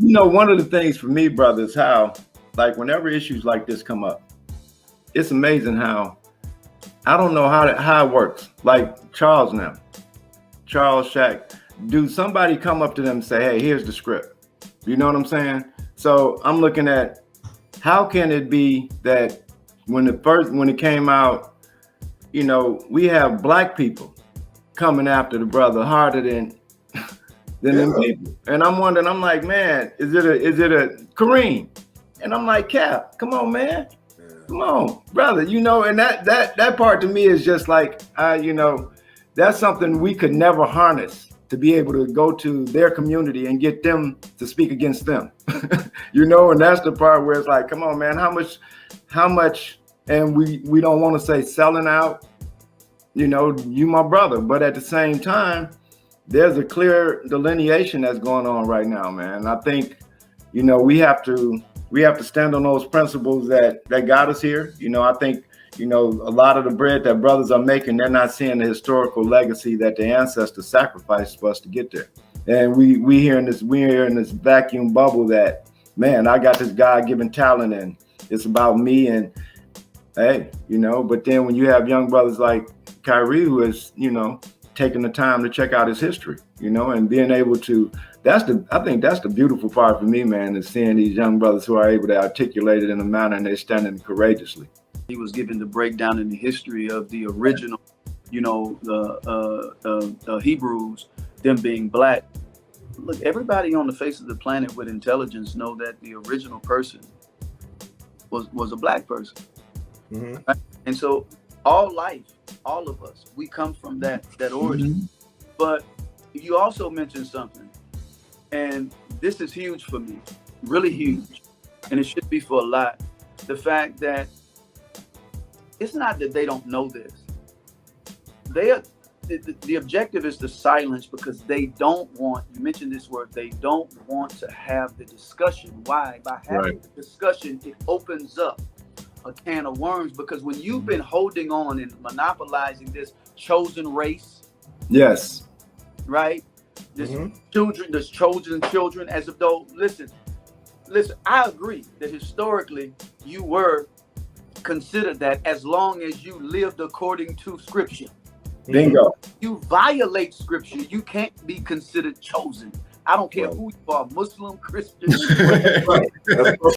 You know, one of the things for me, brother, is how, like, whenever issues like this come up, it's amazing how I don't know how it works. Like Charles now, Charles Shack, do somebody come up to them and say, "Hey, here's the script." You know what I'm saying? So I'm looking at how can it be that when it came out, you know, we have black people coming after the brother harder than them people. And I'm wondering, I'm like, man, is it a Kareem? And I'm like, Cap, come on, man. Come on, brother. You know, and that part to me is just like, you know, that's something we could never harness to be able to go to their community and get them to speak against them. You know, and that's the part where it's like, come on, man, how much, and we don't want to say selling out, you know, you my brother, but at the same time, there's a clear delineation that's going on right now, man. I think, you know, we have to stand on those principles that got us here. You know, I think, you know, a lot of the bread that brothers are making, they're not seeing the historical legacy that the ancestors sacrificed for us to get there. And we're here in this vacuum bubble that, man, I got this God-given talent and it's about me and hey, you know, but then when you have young brothers like Kyrie, who is, you know, taking the time to check out his history, you know, and being able to, I think that's the beautiful part for me, man, is seeing these young brothers who are able to articulate it in a manner and they're standing courageously. He was given the breakdown in the history of the original, you know, the Hebrews, them being black. Look, everybody on the face of the planet with intelligence know that the original person was a black person. Mm-hmm. Right? And so all life, all of us, we come from that origin. Mm-hmm. But you also mentioned something, and this is huge for me, really huge, and it should be for a lot. The fact that it's not that they don't know this. The objective is to silence because they don't want, you mentioned this word, they don't want to have the discussion. Why? By having the discussion, it opens up a can of worms, because when you've been holding on and monopolizing this chosen race, yes, right, this children, this chosen children, as if though, listen, I agree that historically you were considered that as long as you lived according to scripture. Bingo. You violate scripture, you can't be considered chosen. I don't care who you are, Muslim, Christian.